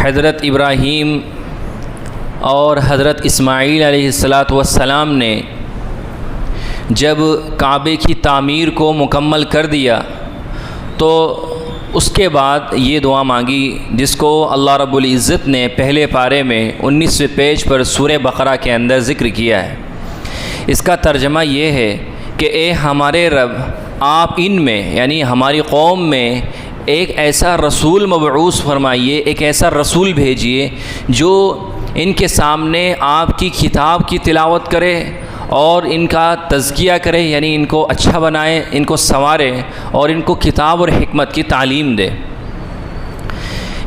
حضرت ابراہیم اور حضرت اسماعیل علیہ السلام نے جب کعبے کی تعمیر کو مکمل کر دیا تو اس کے بعد یہ دعا مانگی جس کو اللہ رب العزت نے پہلے پارے میں 19ویں پیج پر سورہ بقرہ کے اندر ذکر کیا ہے۔ اس کا ترجمہ یہ ہے کہ اے ہمارے رب، آپ ان میں یعنی ہماری قوم میں ایک ایسا رسول مبعوث فرمائیے، ایک ایسا رسول بھیجیے جو ان کے سامنے آپ کی کتاب کی تلاوت کرے اور ان کا تزکیہ کرے، یعنی ان کو اچھا بنائے، ان کو سنوارے اور ان کو کتاب اور حکمت کی تعلیم دے۔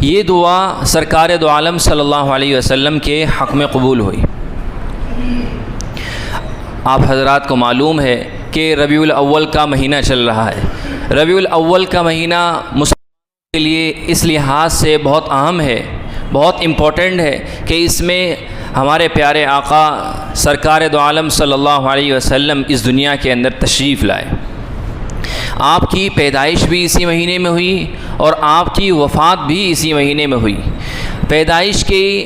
یہ دعا سرکار دو عالم صلی اللہ علیہ وسلم کے حق میں قبول ہوئی۔ آپ حضرات کو معلوم ہے کہ ربیع الاول کا مہینہ چل رہا ہے۔ ربیع الاول کا مہینہ مسلمانوں کے لیے اس لحاظ سے بہت اہم ہے، بہت امپورٹنٹ ہے کہ اس میں ہمارے پیارے آقا سرکار دو عالم صلی اللہ علیہ وسلم اس دنیا کے اندر تشریف لائے۔ آپ کی پیدائش بھی اسی مہینے میں ہوئی اور آپ کی وفات بھی اسی مہینے میں ہوئی۔ پیدائش کی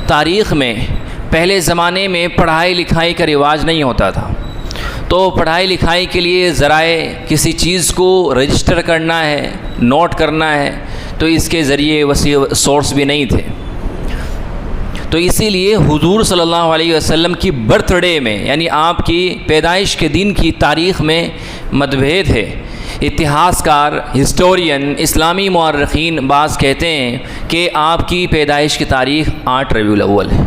تاریخ میں پہلے زمانے میں پڑھائی لکھائی کا رواج نہیں ہوتا تھا، تو پڑھائی لکھائی کے لیے ذرائع کسی چیز کو رجسٹر کرنا ہے، نوٹ کرنا ہے، تو اس کے ذریعے وسیع سورس بھی نہیں تھے۔ تو اسی لیے حضور صلی اللہ علیہ وسلم کی برتھ ڈے میں یعنی آپ کی پیدائش کے دن کی تاریخ میں متبھید ہے۔ اتہاس کار، ہسٹورین، اسلامی مورخین بعض کہتے ہیں کہ آپ کی پیدائش کی تاریخ 8 ربیع الاول ہے،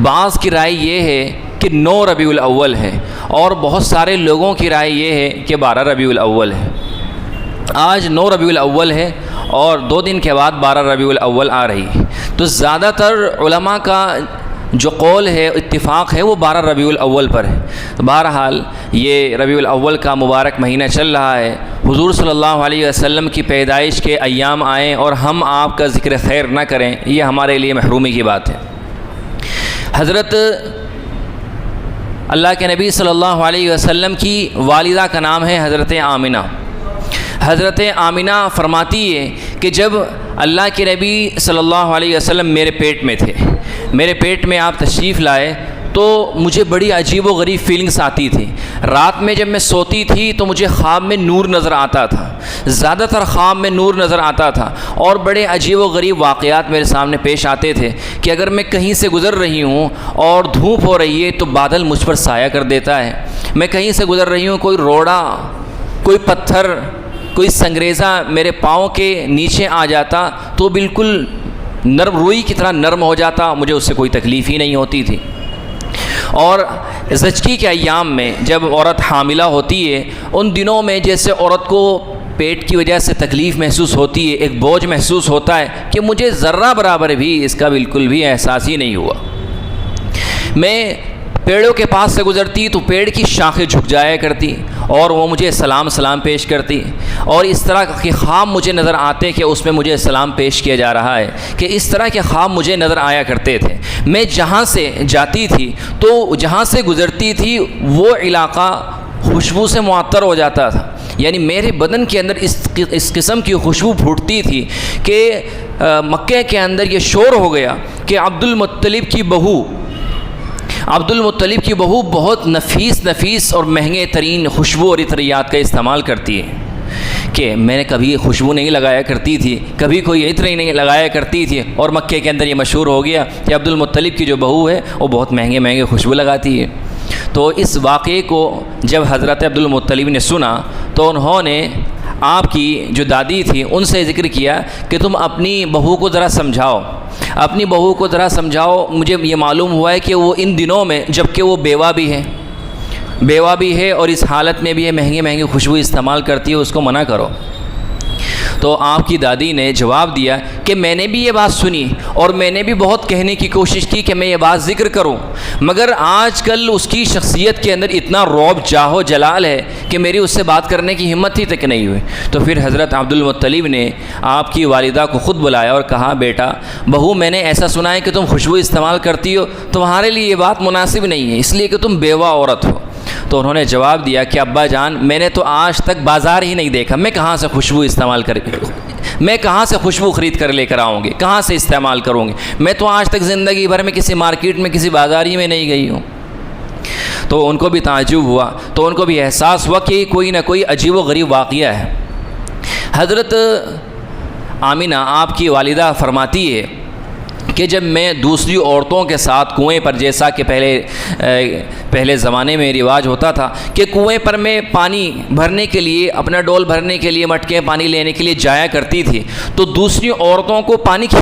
بعض کی رائے یہ ہے کہ 9 ربیع الاول ہے، اور بہت سارے لوگوں کی رائے یہ ہے کہ 12 ربیع الاول ہے۔ آج 9 ربیع الاول ہے اور 2 دن کے بعد 12 ربیع الاول آ رہی ہے، تو زیادہ تر علماء کا جو قول ہے، اتفاق ہے، وہ 12 ربیع الاول پر ہے۔ بہرحال یہ ربیع الاول کا مبارک مہینہ چل رہا ہے، حضور صلی اللہ علیہ وسلم کی پیدائش کے ایام آئیں اور ہم آپ کا ذکر خیر نہ کریں، یہ ہمارے لیے محرومی کی بات ہے۔ حضرت اللہ کے نبی صلی اللہ علیہ وسلم کی والدہ کا نام ہے حضرت آمنہ۔ حضرت آمنہ فرماتی ہے کہ جب اللہ کے نبی صلی اللہ علیہ وسلم میرے پیٹ میں تھے، میرے پیٹ میں آپ تشریف لائے، تو مجھے بڑی عجیب و غریب فیلنگس آتی تھی۔ رات میں جب میں سوتی تھی تو مجھے خواب میں نور نظر آتا تھا، زیادہ تر خواب میں نور نظر آتا تھا، اور بڑے عجیب و غریب واقعات میرے سامنے پیش آتے تھے کہ اگر میں کہیں سے گزر رہی ہوں اور دھوپ ہو رہی ہے تو بادل مجھ پر سایہ کر دیتا ہے، میں کہیں سے گزر رہی ہوں، کوئی روڑا، کوئی پتھر، کوئی سنگریزہ میرے پاؤں کے نیچے آ جاتا تو بالکل نرم روئی کی طرح نرم ہو جاتا، مجھے اس سے کوئی تکلیف ہی نہیں ہوتی تھی۔ اور زچگی کے ایام میں جب عورت حاملہ ہوتی ہے، ان دنوں میں جیسے عورت کو پیٹ کی وجہ سے تکلیف محسوس ہوتی ہے، ایک بوجھ محسوس ہوتا ہے، کہ مجھے ذرہ برابر بھی اس کا بالکل بھی احساس ہی نہیں ہوا۔ میں پیڑوں کے پاس سے گزرتی تو پیڑ کی شاخیں جھک جایا کرتی اور وہ مجھے سلام پیش کرتی، اور اس طرح کے خواب مجھے نظر آتے کہ اس میں مجھے سلام پیش کیا جا رہا ہے، کہ اس طرح کے خواب مجھے نظر آیا کرتے تھے۔ میں جہاں سے جاتی تھی تو جہاں سے گزرتی تھی وہ علاقہ خوشبو سے معطر ہو جاتا تھا، یعنی میرے بدن کے اندر اس قسم کی خوشبو پھوٹتی تھی کہ مکے کے اندر یہ شور ہو گیا کہ عبد المطلب کی بہو بہت نفیس اور مہنگے ترین خوشبو اور عطریات کا استعمال کرتی ہے، کہ میں نے کبھی خوشبو نہیں لگایا کرتی تھی، کبھی کوئی عطر نہیں لگایا کرتی تھی، اور مکے کے اندر یہ مشہور ہو گیا کہ عبد المطلب کی جو بہو ہے وہ بہت مہنگے خوشبو لگاتی ہے۔ تو اس واقعے کو جب حضرت عبد المطلب نے سنا تو انہوں نے آپ کی جو دادی تھی ان سے ذکر کیا کہ تم اپنی بہو کو ذرا سمجھاؤ، اپنی بہو کو ذرا سمجھاؤ، مجھے یہ معلوم ہوا ہے کہ وہ ان دنوں میں جب کہ وہ بیوہ بھی ہے اور اس حالت میں بھی یہ مہنگی خوشبو استعمال کرتی ہے، اس کو منع کرو۔ تو آپ کی دادی نے جواب دیا کہ میں نے بھی یہ بات سنی اور میں نے بھی بہت کہنے کی کوشش کی کہ میں یہ بات ذکر کروں، مگر آج کل اس کی شخصیت کے اندر اتنا رعب جاہ و جلال ہے کہ میری اس سے بات کرنے کی ہمت ہی تک نہیں ہوئی۔ تو پھر حضرت عبد المطلب نے آپ کی والدہ کو خود بلایا اور کہا، بیٹا بہو، میں نے ایسا سنا ہے کہ تم خوشبو استعمال کرتی ہو، تمہارے لیے یہ بات مناسب نہیں ہے، اس لیے کہ تم بیوہ عورت ہو۔ تو انہوں نے جواب دیا کہ ابا جان، میں نے تو آج تک بازار ہی نہیں دیکھا، میں کہاں سے خوشبو استعمال میں کہاں سے خوشبو خرید کر لے کر آؤں گی, کہاں سے استعمال کروں گی؟ میں تو آج تک زندگی بھر میں کسی مارکیٹ میں کسی بازاری میں نہیں گئی ہوں. تو ان کو بھی تعجب ہوا, تو ان کو بھی احساس ہوا کہ کوئی نہ کوئی عجیب و غریب واقعہ ہے. حضرت آمینہ آپ کی والدہ فرماتی ہے کہ جب میں دوسری عورتوں کے ساتھ کنویں پر, جیسا کہ پہلے زمانے میں رواج ہوتا تھا کہ کنویں پر میں پانی بھرنے کے لیے, اپنا ڈول بھرنے کے لیے, مٹکے پانی لینے کے لیے جایا کرتی تھی, تو دوسری عورتوں کو پانی تھا,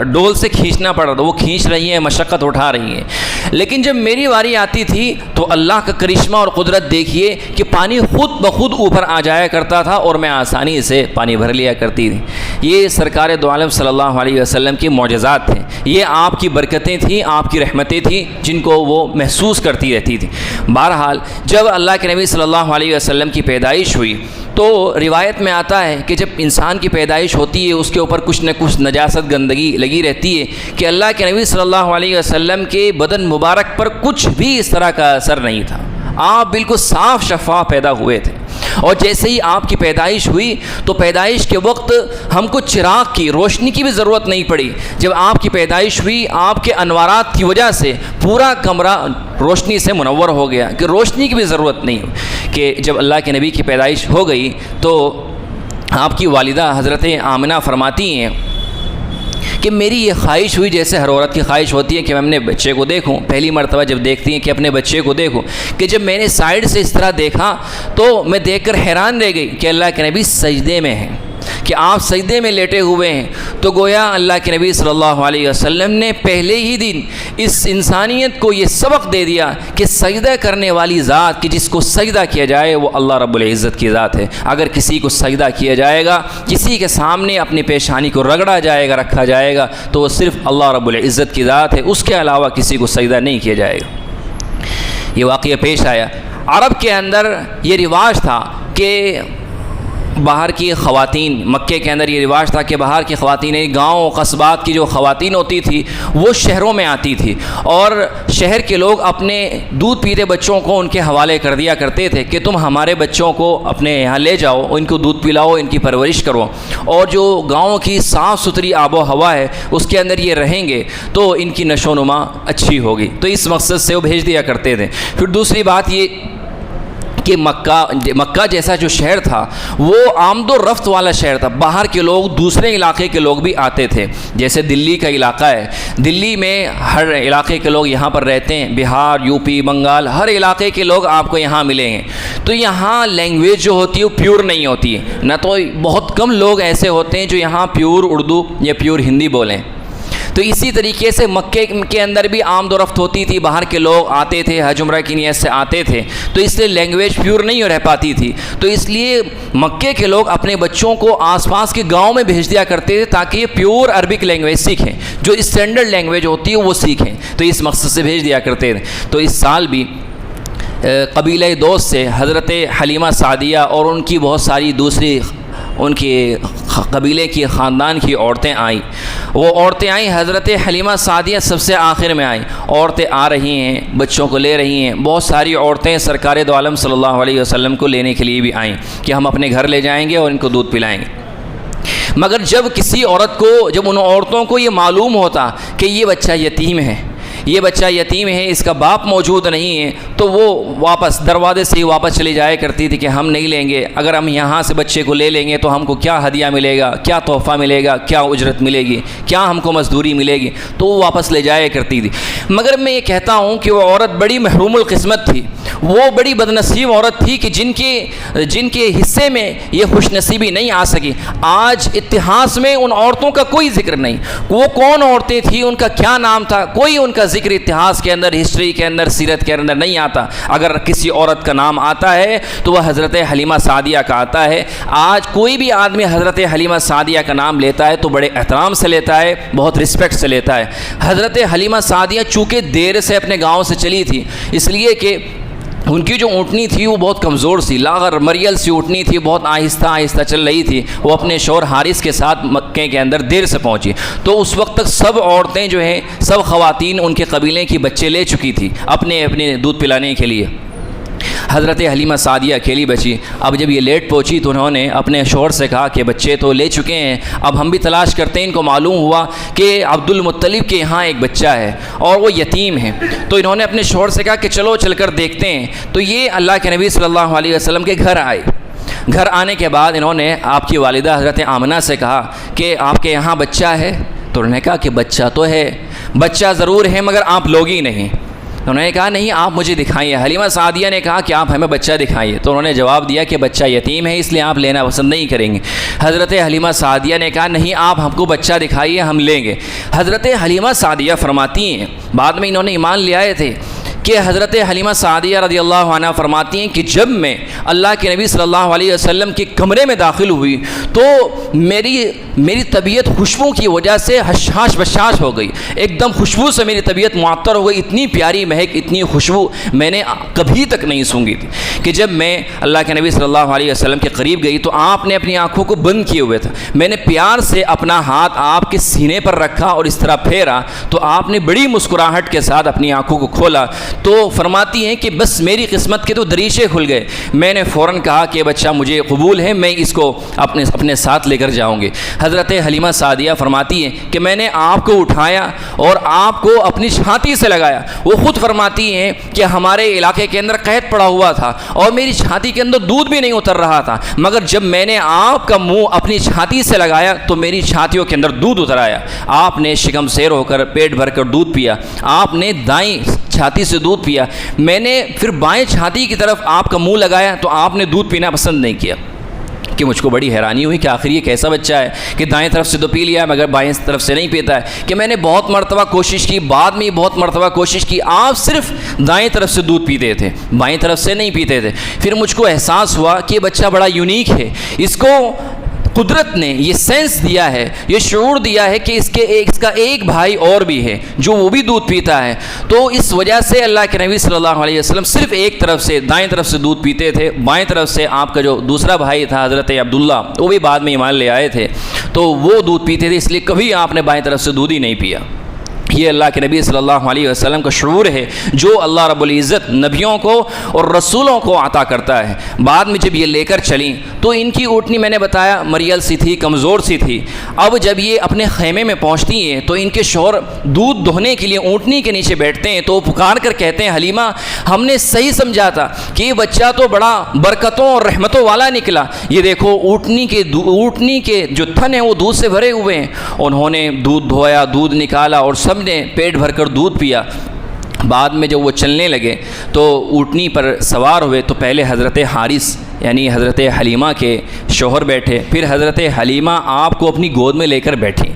ڈول سے کھینچنا پڑ رہا تھا. وہ کھینچ رہی ہیں, مشقت اٹھا رہی ہیں. لیکن جب میری باری آتی تھی تو اللہ کا کرشمہ اور قدرت دیکھیے کہ پانی خود بخود اوپر آ جایا کرتا تھا اور میں آسانی سے پانی بھر لیا کرتی تھی. یہ سرکار دو عالم صلی اللہ علیہ وسلم کی معجزات تھے, یہ آپ کی برکتیں تھیں, آپ کی رحمتیں تھیں جن کو وہ محسوس کرتی رہتی تھی. بہرحال جب اللہ کے نبی صلی اللہ علیہ وسلم کی پیدائش ہوئی تو روایت میں آتا ہے کہ جب انسان کی پیدائش ہوتی ہے اس کے اوپر کچھ نہ کچھ نجاست گندگی لگی رہتی ہے کہ اللہ کے نبی صلی اللہ علیہ وسلم کے بدن مبارک پر کچھ بھی اس طرح کا اثر نہیں تھا. آپ بالکل صاف شفاف پیدا ہوئے تھے. اور جیسے ہی آپ کی پیدائش ہوئی تو پیدائش کے وقت ہم کو چراغ کی, روشنی کی بھی ضرورت نہیں پڑی. جب آپ کی پیدائش ہوئی آپ کے انوارات کی وجہ سے پورا کمرہ روشنی سے منور ہو گیا کہ روشنی کی بھی ضرورت نہیں. کہ جب اللہ کے نبی کی پیدائش ہو گئی تو آپ کی والدہ حضرت آمنہ فرماتی ہیں کہ میری یہ خواہش ہوئی, جیسے ہر عورت کی خواہش ہوتی ہے کہ میں اپنے بچے کو دیکھوں. پہلی مرتبہ جب دیکھتی ہیں کہ اپنے بچے کو دیکھوں, کہ جب میں نے سائیڈ سے اس طرح دیکھا تو میں دیکھ کر حیران رہ گئی کہ اللہ کے نبی سجدے میں ہیں, کہ آپ سجدے میں لیٹے ہوئے ہیں. تو گویا اللہ کے نبی صلی اللہ علیہ وسلم نے پہلے ہی دن اس انسانیت کو یہ سبق دے دیا کہ سجدہ کرنے والی ذات, کہ جس کو سجدہ کیا جائے وہ اللہ رب العزت کی ذات ہے. اگر کسی کو سجدہ کیا جائے گا, کسی کے سامنے اپنی پیشانی کو رگڑا جائے گا, رکھا جائے گا, تو وہ صرف اللہ رب العزت کی ذات ہے, اس کے علاوہ کسی کو سجدہ نہیں کیا جائے گا. یہ واقعہ پیش آیا. عرب کے اندر یہ رواج تھا کہ باہر کی خواتین, مکے کے اندر یہ رواج تھا کہ باہر کی خواتین, گاؤں قصبات کی جو خواتین ہوتی تھی وہ شہروں میں آتی تھی اور شہر کے لوگ اپنے دودھ پیتے بچوں کو ان کے حوالے کر دیا کرتے تھے کہ تم ہمارے بچوں کو اپنے یہاں لے جاؤ, ان کو دودھ پلاؤ, ان کی پرورش کرو, اور جو گاؤں کی صاف ستھری آب و ہوا ہے اس کے اندر یہ رہیں گے تو ان کی نشو و نما اچھی ہوگی. تو اس مقصد سے وہ بھیج دیا کرتے تھے. پھر دوسری بات یہ کہ مکہ جیسا جو شہر تھا وہ آمد و رفت والا شہر تھا. باہر کے لوگ, دوسرے علاقے کے لوگ بھی آتے تھے. جیسے دلی کا علاقہ ہے, دلی میں ہر علاقے کے لوگ یہاں پر رہتے ہیں, بہار, یو پی, بنگال, ہر علاقے کے لوگ آپ کو یہاں ملیں گے. تو یہاں لینگویج جو ہوتی ہے وہ پیور نہیں ہوتی ہے, نہ تو بہت کم لوگ ایسے ہوتے ہیں جو یہاں پیور اردو یا پیور ہندی بولیں. تو اسی طریقے سے مکے کے اندر بھی آمد و رفت ہوتی تھی, باہر کے لوگ آتے تھے, حج عمرہ کی نیت سے آتے تھے, تو اس لیے لینگویج پیور نہیں رہ پاتی تھی. تو اس لیے مکے کے لوگ اپنے بچوں کو آس پاس کے گاؤں میں بھیج دیا کرتے تھے تاکہ یہ پیور عربک لینگویج سیکھیں, جو اسٹینڈرڈ لینگویج ہوتی ہے وہ سیکھیں. تو اس مقصد سے بھیج دیا کرتے تھے. تو اس سال بھی قبیلہ دوست سے حضرت حلیمہ سعدیہ اور ان کی بہت ساری دوسری ان کے قبیلے کی, خاندان کی عورتیں آئیں. وہ عورتیں آئیں, حضرت حلیمہ سعدیہ سب سے آخر میں آئیں. عورتیں آ رہی ہیں, بچوں کو لے رہی ہیں. بہت ساری عورتیں سرکار دو عالم صلی اللہ علیہ وسلم کو لینے کے لیے بھی آئیں کہ ہم اپنے گھر لے جائیں گے اور ان کو دودھ پلائیں گے. مگر جب کسی عورت کو, جب ان عورتوں کو یہ معلوم ہوتا کہ یہ بچہ یتیم ہے, یہ بچہ یتیم ہے, اس کا باپ موجود نہیں ہے, تو وہ واپس دروازے سے ہی واپس چلی جایا کرتی تھی کہ ہم نہیں لیں گے. اگر ہم یہاں سے بچے کو لے لیں گے تو ہم کو کیا ہدیہ ملے گا, کیا تحفہ ملے گا, کیا اجرت ملے گی, کیا ہم کو مزدوری ملے گی, تو وہ واپس لے جایا کرتی تھی. مگر میں یہ کہتا ہوں کہ وہ عورت بڑی محروم القسمت تھی, وہ بڑی بدنصیب عورت تھی کہ جن کے حصے میں یہ خوش نصیبی نہیں آ سکی. آج اتہاس میں ان عورتوں کا کوئی ذکر نہیں. وہ کون عورتیں تھیں, ان کا کیا نام تھا, کوئی ان کا ذکر اتہاس کے اندر, ہسٹری کے اندر, سیرت کے اندر نہیں آتا. اگر کسی عورت کا نام آتا ہے تو وہ حضرت حلیمہ سعدیہ کا آتا ہے. آج کوئی بھی آدمی حضرت حلیمہ سعدیہ کا نام لیتا ہے تو بڑے احترام سے لیتا ہے, بہت رسپیکٹ سے لیتا ہے. حضرت حلیمہ سعدیہ چونکہ دیر سے اپنے گاؤں سے چلی تھی, اس لیے کہ ان کی جو اونٹنی تھی وہ بہت کمزور سی, لاغر مریل سی اونٹنی تھی, بہت آہستہ آہستہ چل رہی تھی. وہ اپنے شوہر حارث کے ساتھ مکے کے اندر دیر سے پہنچی. تو اس وقت تک سب عورتیں جو ہیں, سب خواتین ان کے قبیلے کی بچے لے چکی تھی اپنے دودھ پلانے کے لیے. حضرت حلیمہ سعدیہ اکیلی بچی۔ اب جب یہ لیٹ پہنچی تو انہوں نے اپنے شوہر سے کہا کہ بچے تو لے چکے ہیں، اب ہم بھی تلاش کرتے ہیں۔ ان کو معلوم ہوا کہ عبد المطلب کے یہاں ایک بچہ ہے اور وہ یتیم ہے، تو انہوں نے اپنے شوہر سے کہا کہ چلو چل کر دیکھتے ہیں۔ تو یہ اللہ کے نبی صلی اللہ علیہ وسلم کے گھر آئے۔ گھر آنے کے بعد انہوں نے آپ کی والدہ حضرت آمنہ سے کہا کہ آپ کے یہاں بچہ ہے؟ تو انہوں نے کہا کہ بچہ تو ہے، بچہ ضرور ہے مگر آپ لوگ ہی نہیں۔ انہوں نے کہا نہیں، آپ مجھے دکھائیے۔ حلیمہ سعدیہ نے کہا کہ آپ ہمیں بچہ دکھائیے۔ تو انہوں نے جواب دیا کہ بچہ یتیم ہے، اس لیے آپ لینا پسند نہیں کریں گے۔ حضرت حلیمہ سعدیہ نے کہا نہیں، آپ ہم کو بچہ دکھائیے، ہم لیں گے۔ حضرت حلیمہ سعدیہ فرماتی ہیں، بعد میں انہوں نے ایمان لے آئے تھے، کہ حضرت حلیمہ سعدیہ رضی اللہ عنہ فرماتی ہیں کہ جب میں اللہ کے نبی صلی اللہ علیہ وسلم کے کمرے میں داخل ہوئی تو میری طبیعت خوشبو کی وجہ سے حشاش بشاش ہو گئی، ایک دم خوشبو سے میری طبیعت معطر ہو گئی۔ اتنی پیاری مہک، اتنی خوشبو میں نے کبھی تک نہیں سونگھی تھی کہ جب میں اللہ کے نبی صلی اللہ علیہ وسلم کے قریب گئی تو آپ نے اپنی آنکھوں کو بند کیے ہوئے تھا، میں نے پیار سے اپنا ہاتھ آپ کے سینے پر رکھا اور اس طرح پھیرا تو آپ نے بڑی مسکراہٹ کے ساتھ اپنی آنکھوں کو کھولا۔ تو فرماتی ہیں کہ بس میری قسمت کے تو دریچے کھل گئے، میں نے فوراً کہا کہ بچہ مجھے قبول ہے، میں اس کو اپنے ساتھ لے کر جاؤں گی۔ حضرت حلیمہ سعدیہ فرماتی ہیں کہ میں نے آپ کو اٹھایا اور آپ کو اپنی چھاتی سے لگایا۔ وہ خود فرماتی ہیں کہ ہمارے علاقے کے اندر قحط پڑا ہوا تھا اور میری چھاتی کے اندر دودھ بھی نہیں اتر رہا تھا، مگر جب میں نے آپ کا منہ اپنی چھاتی سے لگایا تو میری چھاتیوں کے اندر دودھ اتر آیا۔ آپ نے شکم سیر ہو کر پیٹ بھر کر دودھ پیا، آپ نے دائیں چھاتی سے دودھ پیا، میں نے پھر بائیں چھاتی کی طرف آپ کا منہ لگایا تو آپ نے دودھ پینا پسند نہیں کیا۔ کہ مجھ کو بڑی حیرانی ہوئی کہ آخر یہ کیسا بچہ ہے کہ دائیں طرف سے تو پی لیا مگر بائیں طرف سے نہیں پیتا ہے، کہ میں نے بہت مرتبہ کوشش کی، بعد میں بہت مرتبہ کوشش کی، آپ صرف دائیں طرف سے دودھ پیتے تھے، بائیں طرف سے نہیں پیتے تھے۔ پھر مجھ کو احساس ہوا کہ یہ بچہ بڑا یونیک ہے، اس کو قدرت نے یہ سینس دیا ہے، یہ شعور دیا ہے کہ اس کا ایک بھائی اور بھی ہے جو وہ بھی دودھ پیتا ہے۔ تو اس وجہ سے اللہ کے نبی صلی اللہ علیہ وسلم صرف ایک طرف سے دائیں طرف سے دودھ پیتے تھے، بائیں طرف سے آپ کا جو دوسرا بھائی تھا حضرت عبداللہ، وہ بھی بعد میں ایمان لے آئے تھے، تو وہ دودھ پیتے تھے، اس لیے کبھی آپ نے بائیں طرف سے دودھ ہی نہیں پیا۔ یہ اللہ کے نبی صلی اللہ علیہ وسلم کا شعور ہے جو اللہ رب العزت نبیوں کو اور رسولوں کو عطا کرتا ہے۔ بعد میں جب یہ لے کر چلیں تو ان کی اونٹنی میں نے بتایا مریل سی تھی، کمزور سی تھی۔ اب جب یہ اپنے خیمے میں پہنچتی ہیں تو ان کے شوہر دودھ دہنے کے لیے اونٹنی کے نیچے بیٹھتے ہیں، تو وہ پکار کر کہتے ہیں حلیمہ ہم نے صحیح سمجھا تھا کہ یہ بچہ تو بڑا برکتوں اور رحمتوں والا نکلا، یہ دیکھو اونٹنی کے جو تھن ہیں وہ دودھ سے بھرے ہوئے ہیں۔ انہوں نے دودھ دھویا، دودھ نکالا اور سب نے پیٹ بھر کر دودھ پیا۔ بعد میں جب وہ چلنے لگے تو اونٹنی پر سوار ہوئے تو پہلے حضرت حارث یعنی حضرت حلیمہ کے شوہر بیٹھے، پھر حضرت حلیمہ آپ کو اپنی گود میں لے کر بیٹھی،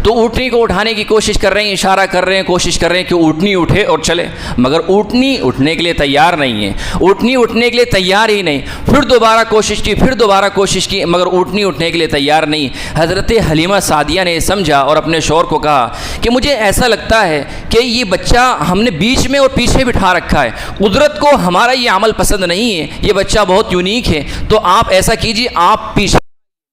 تو اونٹنی کو اٹھانے کی کوشش کر رہے ہیں، اشارہ کر رہے ہیں، کوشش کر رہے ہیں کہ اونٹنی اٹھے اور چلے، مگر اونٹنی اٹھنے کے لیے تیار نہیں ہے، اونٹنی اٹھنے کے لیے تیار ہی نہیں۔ پھر دوبارہ کوشش کی، مگر اونٹنی اٹھنے کے لیے تیار نہیں۔ حضرت حلیمہ سعدیہ نے سمجھا اور اپنے شوہر کو کہا کہ مجھے ایسا لگتا ہے کہ یہ بچہ ہم نے بیچ میں اور پیچھے بٹھا رکھا ہے، قدرت کو ہمارا یہ عمل پسند نہیں ہے، یہ بچہ بہت یونیک ہے، تو آپ ایسا کیجیے آپ پیچھے،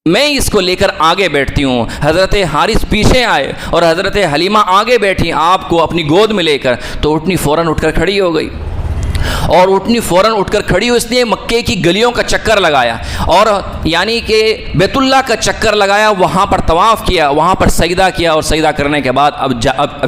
میں اس کو لے کر آگے بیٹھتی ہوں۔ حضرت حارث پیچھے آئے اور حضرت حلیمہ آگے بیٹھی آپ کو اپنی گود میں لے کر، تو اونٹنی فوراً اٹھ کر کھڑی ہو گئی، اور اونٹنی فوراً اٹھ کر کھڑی ہوئی، اس نے مکے کی گلیوں کا چکر لگایا اور یعنی کہ بیت اللہ کا چکر لگایا، وہاں پر طواف کیا، وہاں پر سجدہ کیا، اور سجدہ کرنے کے بعد اب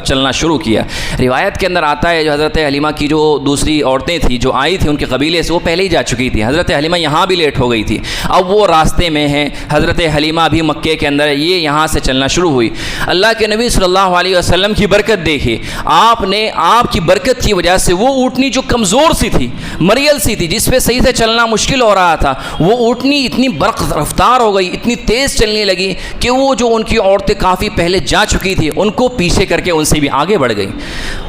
چلنا شروع کیا۔ روایت کے اندر آتا ہے جو حضرت حلیمہ کی جو دوسری عورتیں تھیں جو آئی تھیں ان کے قبیلے سے، وہ پہلے ہی جا چکی تھی، حضرت حلیمہ یہاں بھی لیٹ ہو گئی تھی، اب وہ راستے میں ہیں، حضرت حلیمہ بھی مکے کے اندر، یہ یہاں سے چلنا شروع ہوئی۔ اللہ کے نبی صلی اللہ علیہ وسلم کی برکت دیکھی، آپ کی برکت کی وجہ سے وہ اونٹنی جو کمزور سی تھی، مریل سی تھی، جس پہ صحیح سے چلنا مشکل ہو رہا تھا، وہ اونٹنی اتنی برق رفتار ہو گئی، اتنی تیز چلنے لگی کہ وہ جو ان کی عورتیں کافی پہلے جا چکی تھی ان کو پیچھے کر کے ان سے بھی آگے بڑھ گئی۔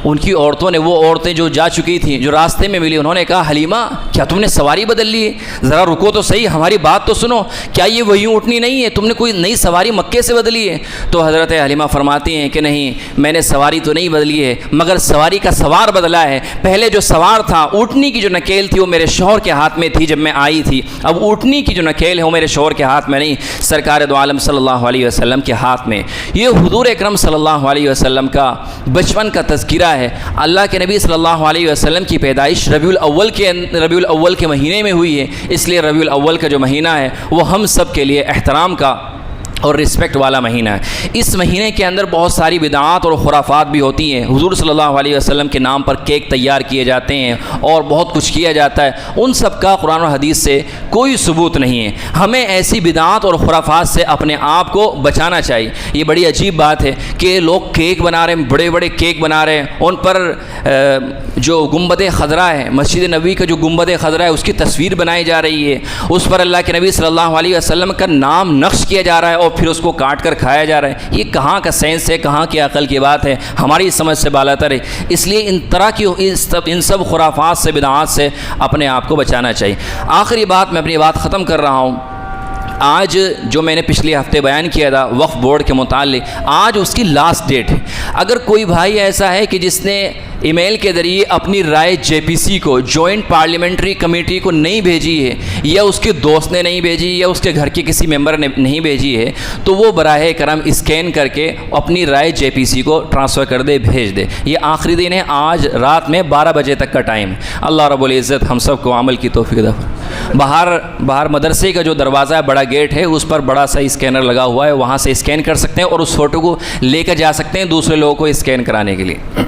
ان کی عورتوں نے، وہ عورتیں جو جا چکی تھیں، جو راستے میں ملی، انہوں نے کہا حلیمہ کیا تم نے سواری بدل لی ہے؟ ذرا رکو تو صحیح، ہماری بات تو سنو، کیا یہ وہی اونٹنی نہیں ہے؟ تم نے کوئی نئی سواری مکے سے بدلی ہے؟ تو حضرت حلیمہ فرماتی ہیں کہ نہیں، میں نے سواری تو نہیں بدلی ہے، مگر سواری کا سوار بدلا ہے، پہلے جو سوار تھا اونٹنی کی جو نکیل تھی وہ میرے شوہر کے ہاتھ میں تھی جب میں آئی تھی، اب اونٹنی کی جو نکیل ہے وہ میرے شوہر کے ہاتھ میں نہیں، سرکار دو عالم صلی اللہ علیہ وسلم کے ہاتھ میں۔ یہ حضور اکرم صلی اللہ علیہ وسلم کا بچپن کا تذکرہ ہے۔ اللہ کے نبی صلی اللہ علیہ وسلم کی پیدائش ربیع الاول کے مہینے میں ہوئی ہے، اس لیے ربیع الاول کا جو مہینہ ہے وہ ہم سب کے لیے احترام کا اور رسپیکٹ والا مہینہ ہے۔ اس مہینے کے اندر بہت ساری بدعات اور خرافات بھی ہوتی ہیں۔ حضور صلی اللہ علیہ وسلم کے نام پر کیک تیار کیے جاتے ہیں اور بہت کچھ کیا جاتا ہے، ان سب کا قرآن و حدیث سے کوئی ثبوت نہیں ہے۔ ہمیں ایسی بدعات اور خرافات سے اپنے آپ کو بچانا چاہیے۔ یہ بڑی عجیب بات ہے کہ لوگ کیک بنا رہے ہیں، بڑے بڑے کیک بنا رہے ہیں، ان پر جو گنبد خضرا ہے، مسجد نبوی کا جو گنبد خضرا ہے اس کی تصویر بنائی جا رہی ہے، اس پر اللہ کے نبی صلی اللہ علیہ وسلم کا نام نقش کیا جا رہا ہے اور پھر اس کو کاٹ کر کھایا جا رہا ہے۔ یہ کہاں کا سینس ہے، کہاں کی عقل کی بات ہے، ہماری سمجھ سے بالاتر ہے۔ اس لیے ان سب خرافات سے، بدعات سے اپنے آپ کو بچانا چاہیے۔ آخری بات، میں اپنی بات ختم کر رہا ہوں۔ آج جو میں نے پچھلے ہفتے بیان کیا تھا وقف بورڈ کے متعلق، آج اس کی لاسٹ ڈیٹ ہے۔ اگر کوئی بھائی ایسا ہے کہ جس نے ای میل کے ذریعے اپنی رائے جے پی سی کو، جوائنٹ پارلیمنٹری کمیٹی کو نہیں بھیجی ہے، یا اس کے دوست نے نہیں بھیجی، یا اس کے گھر کے کسی ممبر نے نہیں بھیجی ہے، تو وہ براہ کرم اسکین کر کے اپنی رائے جے پی سی کو ٹرانسفر کر دے، بھیج دے۔ یہ آخری دن ہے، آج رات میں 12 بجے تک کا ٹائم ہے۔ اللہ رب العزت ہم سب کو عمل کی توفیق دے۔ باہر مدرسے کا جو دروازہ ہے، بڑا گیٹ ہے، اس پر بڑا سا اسکینر لگا ہوا ہے، وہاں سے اسکین کر سکتے ہیں اور اس فوٹو کو لے کر جا سکتے ہیں دوسرے لوگوں کو اسکین کرانے کے لیے۔